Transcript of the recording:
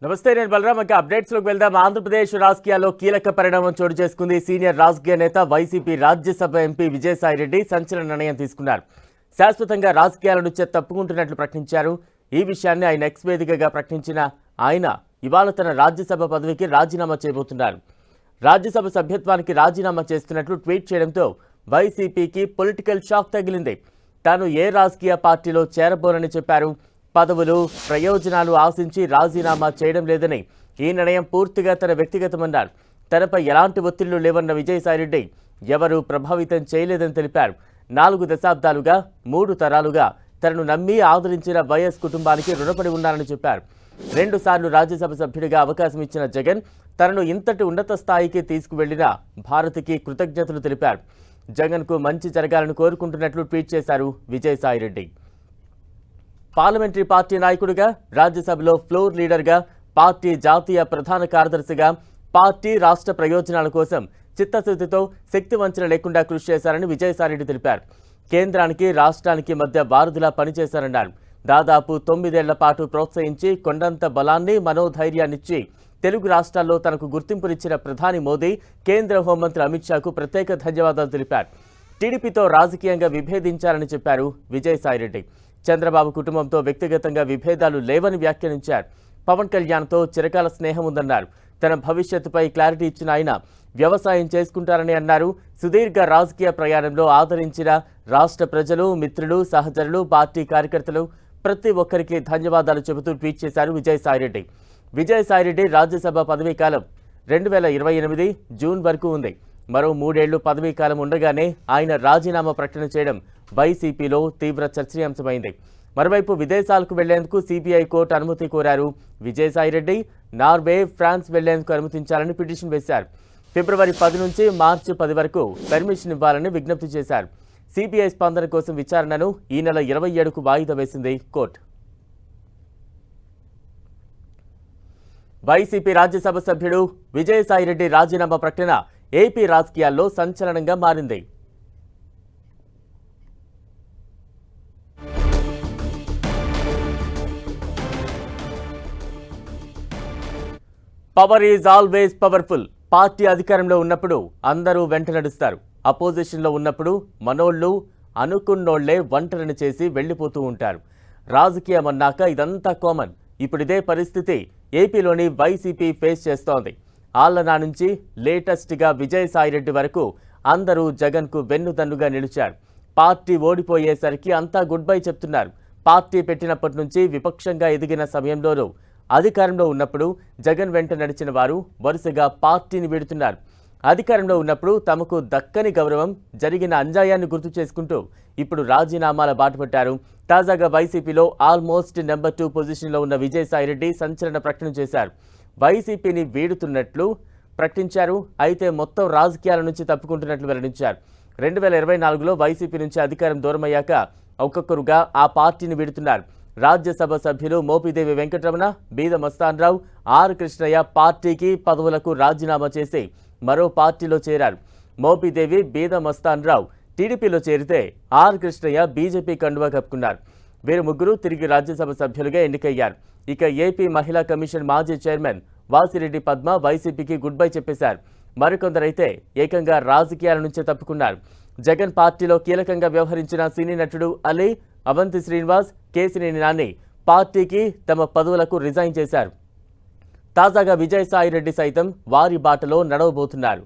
నమస్తే, నేను బలరాం. అప్డేట్స్ లోకి వెళ్దాం. ఆంధ్రప్రదేశ్ రాజకీయాల్లో కీలక పరిణామం చోటు చేసుకుంది. సీనియర్ రాజకీయ నేత వైసీపీ రాజ్యసభ ఎంపీ విజయసాయిరెడ్డి సంచలన నిర్ణయం తీసుకున్నారు. శాశ్వతంగా రాజకీయాల నుంచి తప్పుకుంటున్నట్లు ప్రకటించారు. ఈ విషయాన్ని ఆయన ఎక్స్ వేదికగా ప్రకటించిన ఆయన ఇవాళ తన రాజ్యసభ పదవికి రాజీనామా చేయబోతున్నారు. రాజ్యసభ సభ్యత్వానికి రాజీనామా చేస్తున్నట్లు ట్వీట్ చేయడంతో వైసీపీకి పొలిటికల్ షాక్ తగిలింది. తాను ఏ రాజకీయ పార్టీలో చేరబోనని చెప్పారు. పదవులు, ప్రయోజనాలు ఆశించి రాజీనామా చేయడం లేదని, ఈ నిర్ణయం పూర్తిగా తన వ్యక్తిగతమన్నారు. తనపై ఎలాంటి ఒత్తిళ్లు లేవన్న విజయసాయిరెడ్డి ఎవరూ ప్రభావితం చేయలేదని తెలిపారు. 4 దశాబ్దాలుగా 3 తరాలుగా తనను నమ్మి ఆదరించిన వైఎస్ కుటుంబానికి రుణపడి ఉన్నారని చెప్పారు. 2 సార్లు రాజ్యసభ సభ్యుడిగా అవకాశం ఇచ్చిన జగన్ తనను ఇంతటి ఉన్నత స్థాయికి తీసుకువెళ్లిన భారత్కి కృతజ్ఞతలు తెలిపారు. జగన్కు మంచి జరగాలని కోరుకుంటున్నట్లు ట్వీట్ చేశారు విజయసాయిరెడ్డి. పార్లమెంటరీ పార్టీ నాయకుడిగా, రాజ్యసభలో ఫ్లోర్ లీడర్గా, పార్టీ జాతీయ ప్రధాన కార్యదర్శిగా పార్టీ రాష్ట్ర ప్రయోజనాల కోసం చిత్తశుద్ధితో శక్తివంచన లేకుండా కృషి చేశారని విజయసాయిరెడ్డి తెలిపారు. కేంద్రానికి రాష్ట్రానికి మధ్య వారధిలా పనిచేశారన్నారు. దాదాపు 9 ఏళ్ల పాటు ప్రోత్సహించి కొండంత బలాన్ని, మనోధైర్యాన్నిచ్చి తెలుగు రాష్ట్రాల్లో తనకు గుర్తింపునిచ్చిన ప్రధాని మోదీ, కేంద్ర హోంమంత్రి అమిత్ షాకు ప్రత్యేక ధన్యవాదాలు తెలిపారు. టీడీపీతో రాజకీయంగా విభేదించారని చెప్పారు విజయసాయిరెడ్డి. చంద్రబాబు కుటుంబంతో వ్యక్తిగతంగా విభేదాలు లేవని వ్యాఖ్యానించారు. పవన్ కళ్యాణ్తో చిరకాల స్నేహం ఉందన్నారు. తన భవిష్యత్తుపై క్లారిటీ ఇచ్చిన ఆయన వ్యవసాయం చేసుకుంటారని అన్నారు. సుదీర్ఘ రాజకీయ ప్రయాణంలో ఆదరించిన రాష్ట్ర ప్రజలు, మిత్రులు, సహచరులు, పార్టీ కార్యకర్తలు ప్రతి ఒక్కరికి ధన్యవాదాలు చెబుతూ ట్వీట్ చేశారు విజయసాయిరెడ్డి. విజయసాయిరెడ్డి రాజ్యసభ పదవీకాలం 2028 జూన్ వరకు ఉంది. మరో 3 ఏళ్లు పదవీకాలం ఉండగానే ఆయన రాజీనామా ప్రకటన చేయడం వైసీపీలో తీవ్ర చర్చనీయాంశమైంది. మరోవైపు విదేశాలకు వెళ్లేందుకు సిబిఐ కోర్టు అనుమతి కోరారు విజయసాయిరెడ్డి. నార్వే, ఫ్రాన్స్ వెళ్లేందుకు అనుమతించాలని పిటిషన్ వేశారు. ఫిబ్రవరి 10 నుంచి మార్చి 10 వరకు పర్మిషన్ ఇవ్వాలని విజ్ఞప్తి చేశారు. సిబిఐ స్పందన కోసం విచారణను ఈ నెల 27కు వాయిదా వేసింది కోర్టు. వైసీపీ రాజ్యసభ సభ్యుడు విజయసాయిరెడ్డి రాజీనామా ప్రకటన ఏపీ రాజకీయాల్లో సంచలనంగా మారింది. Power is always powerful. Party అధికారంలో ఉన్నప్పుడు అందరూ వెంట నడుస్తారు. అపోజిషన్లో ఉన్నప్పుడు మనోళ్లు, అనుకున్నోళ్లే ఒంటరిని చేసి వెళ్లిపోతూ ఉంటారు. రాజకీయం అన్నాక ఇదంతా కామన్. ఇప్పుడు ఇదే పరిస్థితి ఏపీలోని వైసీపీ ఫేస్ చేస్తోంది. ఆళ్లనా నుంచి లేటెస్ట్గా విజయసాయిరెడ్డి వరకు అందరూ జగన్కు వెన్నుదన్నుగా నిలిచారు. పార్టీ ఓడిపోయేసరికి అంతా గుడ్ బై చెప్తున్నారు. పార్టీ పెట్టినప్పటి నుంచి విపక్షంగా ఎదిగిన సమయంలోనూ, అధికారంలో ఉన్నప్పుడు జగన్ వెంట నడిచిన వారు వరుసగా పార్టీని వీడుతున్నారు. అధికారంలో ఉన్నప్పుడు తమకు దక్కని గౌరవం, జరిగిన అన్యాయాన్ని గుర్తు చేసుకుంటూ ఇప్పుడు రాజీనామాల బాటపట్టారు. తాజాగా వైసీపీలో ఆల్మోస్ట్ నెంబర్ 2 పొజిషన్లో ఉన్న విజయసాయిరెడ్డి సంచలన ప్రకటన చేశారు. వైసీపీని వీడుతున్నట్లు ప్రకటించారు. అయితే మొత్తం రాజకీయాల నుంచి తప్పుకుంటున్నట్లు వెల్లడించారు. 2024లో వైసీపీ నుంచి అధికారం దూరమయ్యాక ఒక్కొక్కరుగా ఆ పార్టీని వీడుతున్నారు. రాజ్యసభ సభ్యులు మోపిదేవి వెంకటరమణ, బీద మస్తాన్రావు, ఆర్ కృష్ణయ్య పార్టీకి, పదవులకు రాజీనామా చేసి మరో పార్టీలో చేరారు. మోపిదేవి, బీద మస్తాన్రావు టీడీపీలో చేరితే ఆర్ కృష్ణయ్య బీజేపీ కండువా కప్పుకున్నారు. వీరు ముగ్గురు తిరిగి రాజ్యసభ సభ్యులుగా ఎన్నికయ్యారు. ఇక ఏపీ మహిళా కమిషన్ మాజీ చైర్మన్ వాసిరెడ్డి పద్మ వైసీపీకి గుడ్ బై చెప్పేశారు. మరికొందరైతే ఏకంగా రాజకీయాల నుంచే తప్పుకున్నారు. జగన్ పార్టీలో కీలకంగా వ్యవహరించిన సినీ నటుడు అలీ, అవంతి శ్రీనివాస్, కేసినేని నాని పార్టీకి తమ పదవులకు రిజైన్ చేశారు. తాజాగా విజయసాయిరెడ్డి సైతం వారి బాటలో నడవబోతున్నారు.